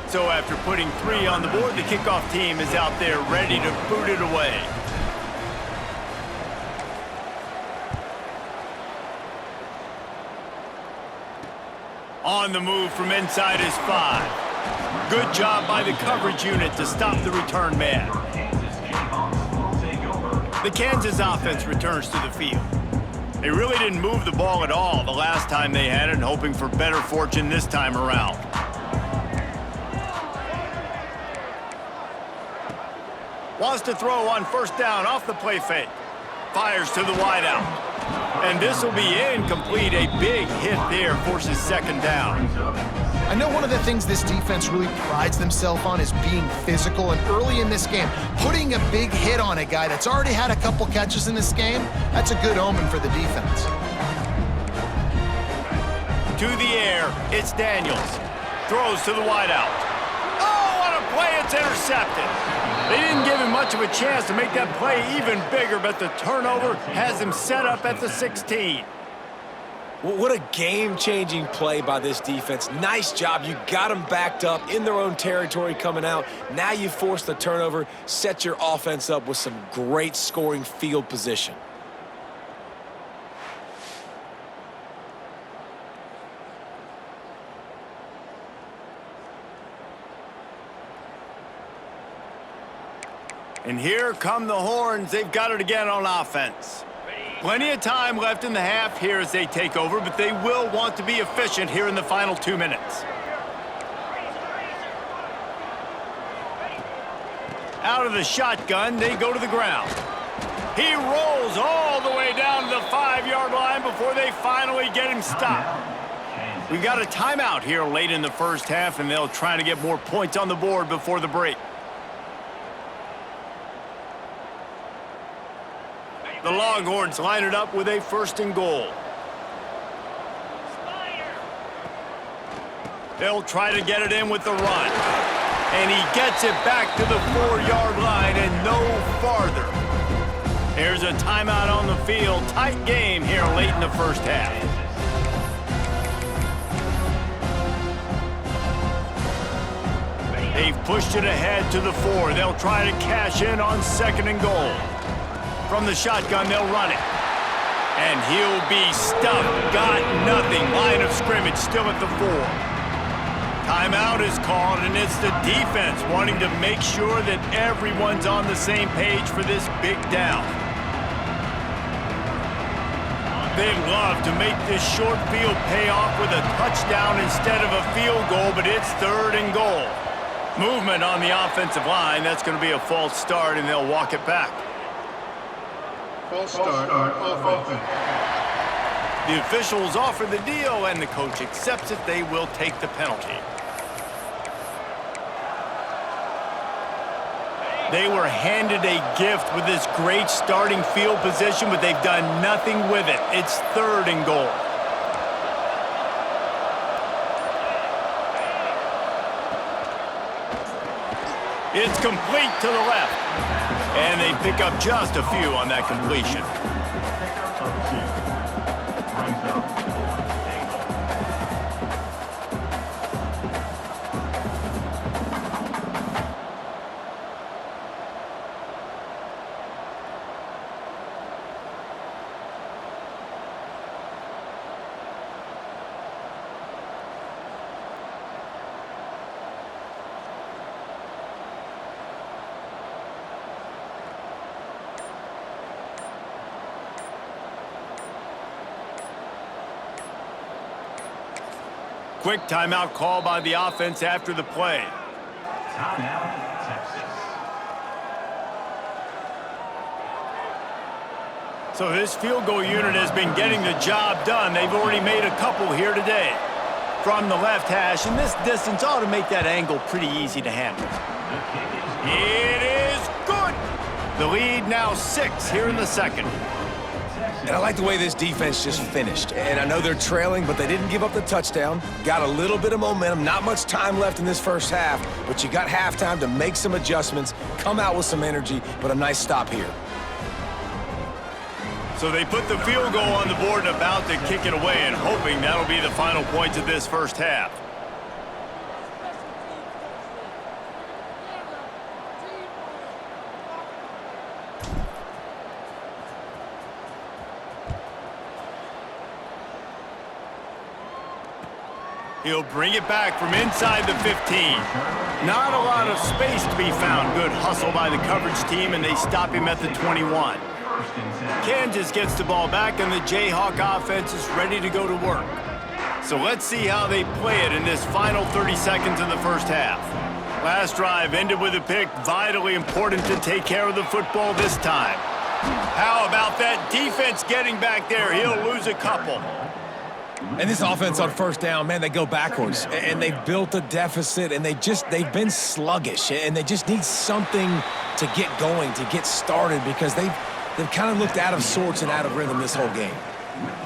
So after putting 3 on the board, the kickoff team is out there ready to boot it away. On the move from inside his 5. Good job by the coverage unit to stop the return man. The Kansas offense returns to the field. They really didn't move the ball at all the last time they had it, and hoping for better fortune this time around. Wants to throw on 1st down off the play fake. Fires to the wideout. And this will be incomplete. A big hit there forces 2nd down. I know one of the things this defense really prides themselves on is being physical, and early in this game, putting a big hit on a guy that's already had a couple catches in this game, that's a good omen for the defense. To the air, it's Daniels. Throws to the wideout. Oh, what a play, it's intercepted. They didn't give him much of a chance to make that play even bigger, but the turnover has him set up at the 16. What a game-changing play by this defense. Nice job. You got them backed up in their own territory coming out. Now you force the turnover, set your offense up with some great scoring field position. And here come the Horns. They've got it again on offense. Plenty of time left in the half here as they take over, but they will want to be efficient here in the final 2 minutes. Out of the shotgun, they go to the ground. He rolls all the way down to the 5-yard line before they finally get him stopped. We've got a timeout here late in the first half, and they'll try to get more points on the board before the break. The Longhorns line it up with a 1st and goal. They'll try to get it in with the run. And he gets it back to the 4-yard line and no farther. There's a timeout on the field. Tight game here late in the first half. They've pushed it ahead to the 4. They'll try to cash in on 2nd and goal. From the shotgun, they'll run it. And he'll be stuffed. Got nothing. Line of scrimmage still at the 4. Timeout is called, and it's the defense wanting to make sure that everyone's on the same page for this big down. They love to make this short field pay off with a touchdown instead of a field goal, but it's 3rd and goal. Movement on the offensive line. That's going to be a false start, and they'll walk it back. False start on offense. The officials offer the deal, and the coach accepts it. They will take the penalty. They were handed a gift with this great starting field position, but they've done nothing with it. It's 3rd and goal. It's complete to the left. And they pick up just a few on that completion. Quick timeout call by the offense after the play. Timeout, Texas. So this field goal unit has been getting the job done. They've already made a couple here today. From the left hash, and this distance ought to make that angle pretty easy to handle. It is good. The lead now 6 here in the second. And I like the way this defense just finished. And I know they're trailing, but they didn't give up the touchdown. Got a little bit of momentum. Not much time left in this first half, but you got halftime to make some adjustments, come out with some energy, but a nice stop here. So they put the field goal on the board and about to kick it away, and hoping that'll be the final points of this first half. He'll bring it back from inside the 15. Not a lot of space to be found. Good hustle by the coverage team, and they stop him at the 21. Kansas gets the ball back, and the Jayhawk offense is ready to go to work. So let's see how they play it in this final 30 seconds of the first half. Last drive ended with a pick. Vitally important to take care of the football this time. How about that defense getting back there? He'll lose a couple. And this offense on first down, man, they go backwards. And they've built a deficit, and they've been sluggish. And they just need something to get going, to get started, because they've kind of looked out of sorts and out of rhythm this whole game.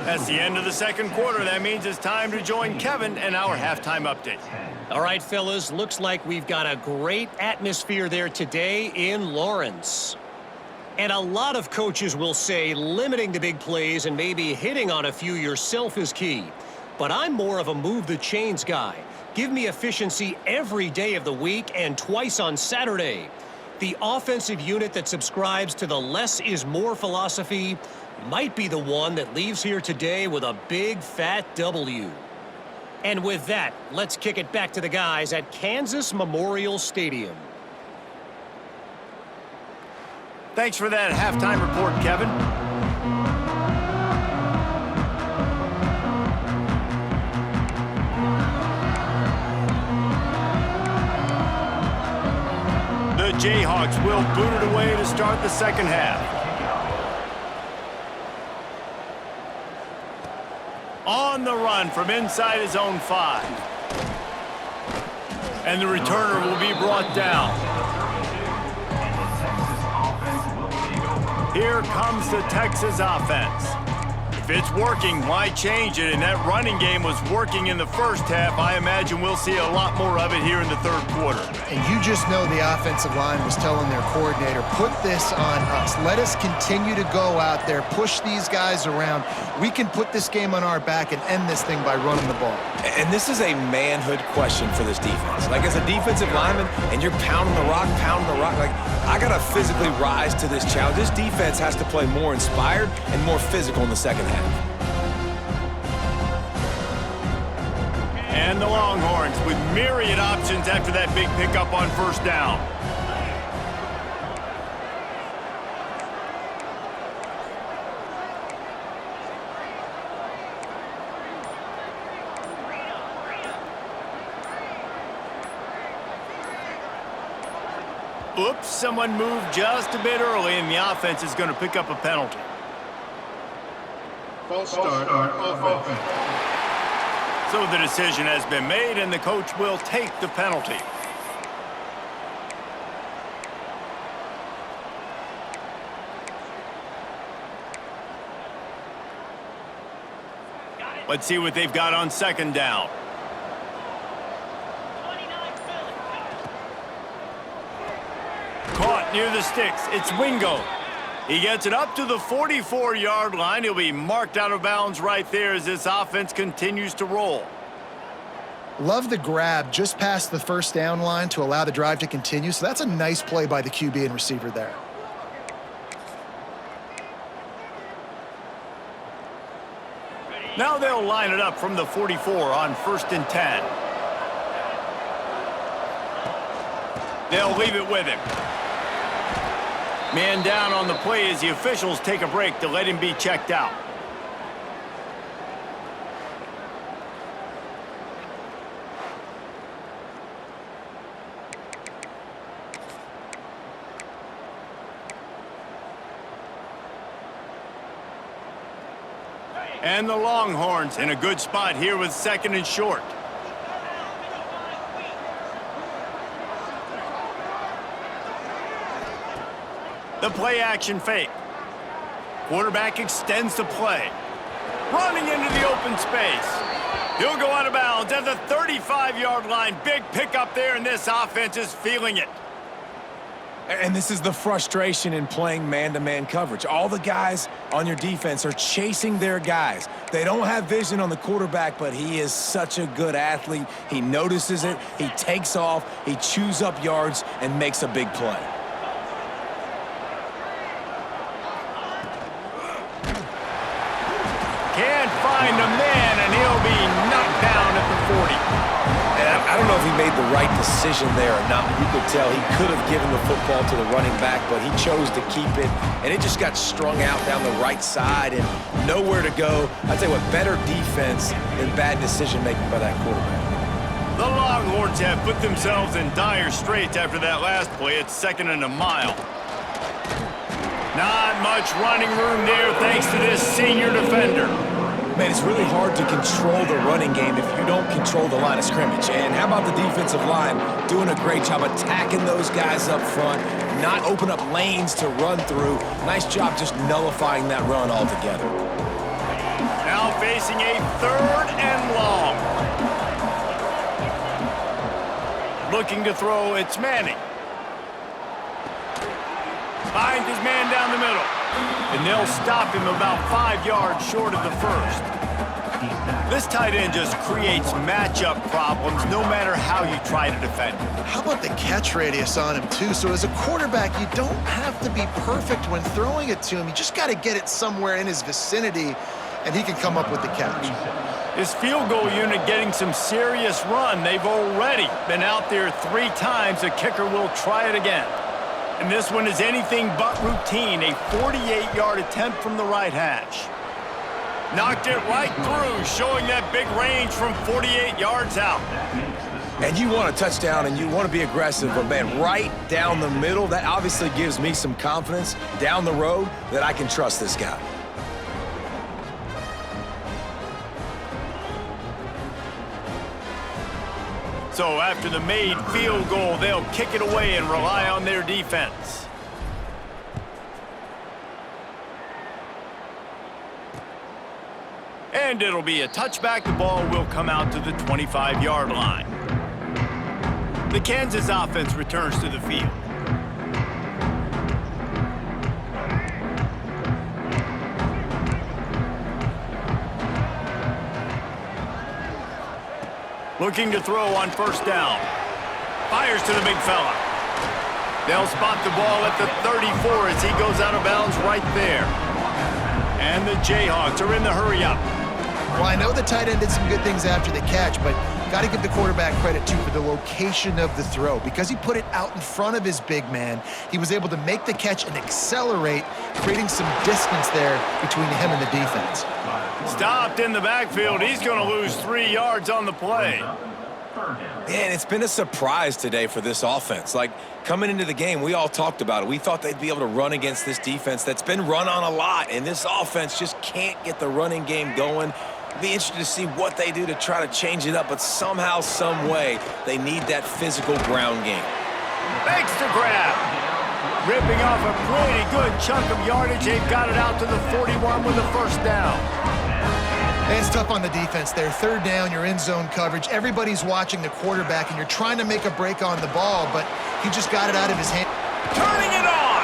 That's the end of the second quarter. That means it's time to join Kevin and our halftime update. All right, fellas, looks like we've got a great atmosphere there today in Lawrence. And a lot of coaches will say limiting the big plays and maybe hitting on a few yourself is key. But I'm more of a move the chains guy. Give me efficiency every day of the week and twice on Saturday. The offensive unit that subscribes to the less is more philosophy might be the one that leaves here today with a big fat W. And with that, let's kick it back to the guys at Kansas Memorial Stadium. Thanks for that halftime report, Kevin. The Jayhawks will boot it away to start the second half. On the run from inside his own 5. And the returner will be brought down. Here comes the Texas offense. If it's working, why change it? And that running game was working in the first half. I imagine we'll see a lot more of it here in the third quarter. And you just know the offensive line was telling their coordinator, put this on us. Let us continue to go out there, push these guys around. We can put this game on our back and end this thing by running the ball. And this is a manhood question for this defense. Like, as a defensive lineman, and you're pounding the rock, like, I got to physically rise to this challenge. This defense has to play more inspired and more physical in the second half. And the Longhorns with myriad options after that big pickup on first down. Oops, someone moved just a bit early, and the offense is going to pick up a penalty. False start on offense. So the decision has been made, and the coach will take the penalty. Let's see what they've got on second down. Caught near the sticks. It's Wingo. He gets it up to the 44-yard line. He'll be marked out of bounds right there as this offense continues to roll. Love the grab just past the first down line to allow the drive to continue. So that's a nice play by the QB and receiver there. Now they'll line it up from the 44 on 1st and 10. They'll leave it with him. Man down on the play as the officials take a break to let him be checked out. And the Longhorns in a good spot here with 2nd and short. The play action fake. Quarterback extends the play. Running into the open space. He'll go out of bounds at the 35-yard line. Big pickup there, and this offense is feeling it. And this is the frustration in playing man-to-man coverage. All the guys on your defense are chasing their guys. They don't have vision on the quarterback, but he is such a good athlete. He notices it, he takes off, he chews up yards, and makes a big play. Can't find a man, and he'll be knocked down at the 40. And I don't know if he made the right decision there or not. You could tell he could have given the football to the running back, but he chose to keep it, and it just got strung out down the right side and nowhere to go. I tell you what, better defense than bad decision-making by that quarterback. The Longhorns have put themselves in dire straits after that last play. It's 2nd and a mile. Not much running room there thanks to this senior defender. Man, it's really hard to control the running game if you don't control the line of scrimmage. And how about the defensive line doing a great job attacking those guys up front, not open up lanes to run through. Nice job just nullifying that run altogether. Now facing a 3rd and long. Looking to throw, it's Manning. Finds his man down the middle. And they'll stop him about 5 yards short of the first. This tight end just creates matchup problems no matter how you try to defend him. How about the catch radius on him, too? So as a quarterback, you don't have to be perfect when throwing it to him. You just got to get it somewhere in his vicinity, and he can come up with the catch. This field goal unit getting some serious run. They've already been out there 3 times. The kicker will try it again. And this one is anything but routine. A 48-yard attempt from the right hash. Knocked it right through, showing that big range from 48 yards out. And you want a touchdown and you want to be aggressive, but man, right down the middle, that obviously gives me some confidence down the road that I can trust this guy. So after the made field goal, they'll kick it away and rely on their defense. And it'll be a touchback. The ball will come out to the 25-yard line. The Kansas offense returns to the field. Looking to throw on first down. Fires to the big fella. They'll spot the ball at the 34 as he goes out of bounds right there. And the Jayhawks are in the hurry-up. Well, I know the tight end did some good things after the catch, but got to give the quarterback credit, too, for the location of the throw. Because he put it out in front of his big man, he was able to make the catch and accelerate, creating some distance there between him and the defense. Stopped in the backfield. He's going to lose 3 yards on the play. Man, it's been a surprise today for this offense. Like, coming into the game, we all talked about it. We thought they'd be able to run against this defense that's been run on a lot, and this offense just can't get the running game going. Be interested to see what they do to try to change it up, but somehow, some way, they need that physical ground game. Makes the grab. Ripping off a pretty good chunk of yardage. They've got it out to the 41 with the first down. And it's tough on the defense there. Third down, you're in zone coverage. Everybody's watching the quarterback, and you're trying to make a break on the ball, but he just got it out of his hand. Turning it on.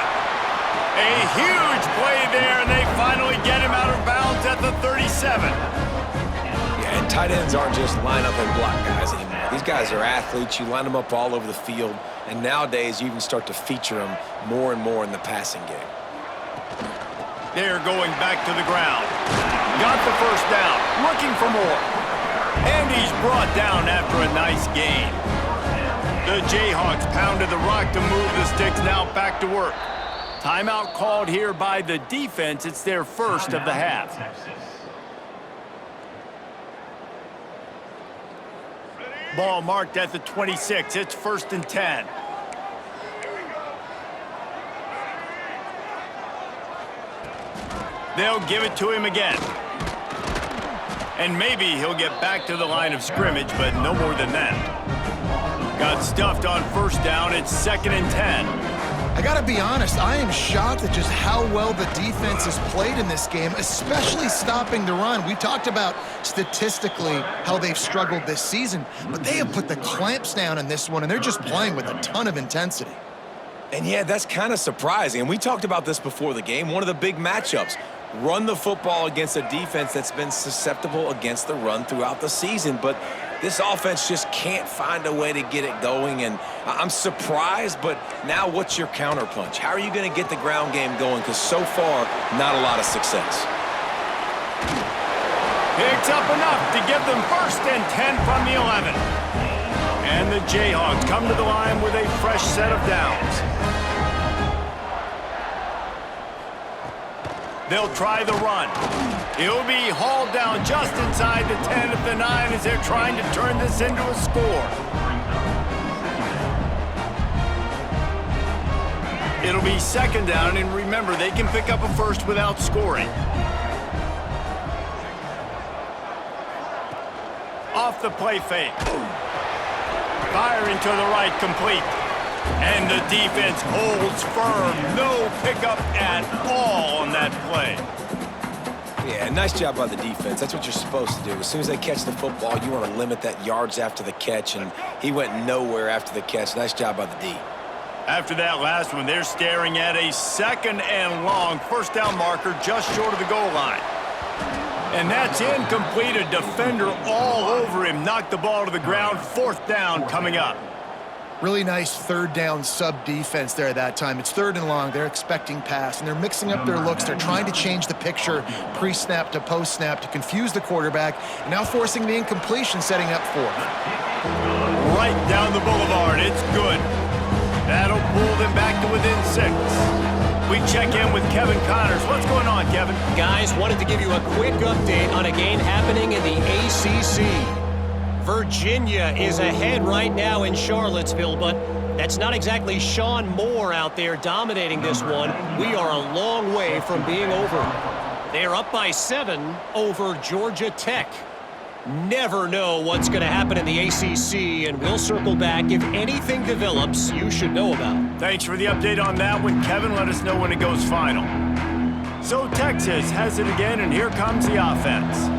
A huge play there, and they finally get him out of bounds at the 37. Yeah, and tight ends aren't just line up and block guys anymore. These guys are athletes. You line them up all over the field, and nowadays you even start to feature them more and more in the passing game. They're going back to the ground. Got the first down, looking for more. And he's brought down after a nice gain. The Jayhawks pounded the rock to move the sticks, now back to work. Timeout called here by the defense. It's their first of the half. Ball marked at the 26. It's 1st and 10. They'll give it to him again. And maybe he'll get back to the line of scrimmage, but no more than that. Got stuffed on first down. It's 2nd and 10. I got to be honest, I am shocked at just how well the defense has played in this game, especially stopping the run. We talked about statistically how they've struggled this season, but they have put the clamps down in this one, and they're just playing with a ton of intensity. And yeah, that's kind of surprising. And we talked about this before the game. One of the big matchups. Run the football against a defense that's been susceptible against the run throughout the season. But this offense just can't find a way to get it going. And I'm surprised, but now what's your counterpunch? How are you going to get the ground game going? Because so far, not a lot of success. Picks up enough to give them 1st and 10 from the 11. And the Jayhawks come to the line with a fresh set of downs. They'll try the run. He'll be hauled down just inside the 10 at the 9 as they're trying to turn this into a score. It'll be 2nd down, and remember, they can pick up a first without scoring. Off the play fake. Firing to the right, complete. And the defense holds firm. No pickup at all on that play. Yeah, nice job by the defense. That's what you're supposed to do. As soon as they catch the football, you want to limit that yards after the catch, and he went nowhere after the catch. Nice job by the D. After that last one, they're staring at a 2nd and long. First down marker just short of the goal line. And that's incomplete. A defender all over him. Knocked the ball to the ground. 4th down coming up. Really nice 3rd down sub-defense there that time. It's 3rd and long. They're expecting pass, and they're mixing up their looks. They're trying to change the picture pre-snap to post-snap to confuse the quarterback, and now forcing the incompletion, setting up 4th. Right down the boulevard. It's good. That'll pull them back to within 6. We check in with Kevin Connors. What's going on, Kevin? Guys, wanted to give you a quick update on a game happening in the ACC. Virginia is ahead right now in Charlottesville, but that's not exactly Sean Moore out there dominating this one. We are a long way from being over. They're up by 7 over Georgia Tech. Never know what's going to happen in the ACC, and we'll circle back if anything develops you should know about. Thanks for the update on that one, Kevin. Let us know when it goes final. So Texas has it again, and here comes the offense.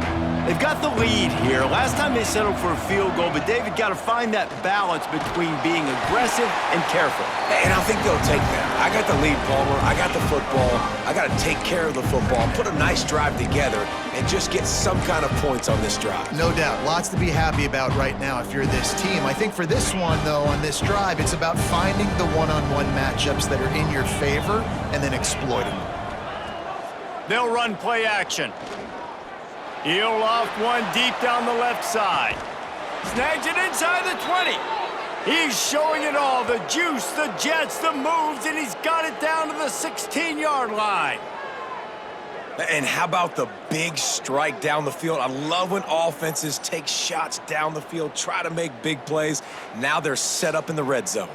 They've got the lead here. Last time they settled for a field goal, but David got to find that balance between being aggressive and careful. And I think they'll take that. I got the lead, Palmer. I got the football. I got to take care of the football, put a nice drive together, and just get some kind of points on this drive. No doubt. Lots to be happy about right now if you're this team. I think for this one, though, on this drive, it's about finding the one-on-one matchups that are in your favor and then exploiting them. They'll run play action. He'll loft one deep down the left side. Snags it inside the 20. He's showing it all, the juice, the jets, the moves, and he's got it down to the 16-yard line. And how about the big strike down the field? I love when offenses take shots down the field, try to make big plays. Now they're set up in the red zone.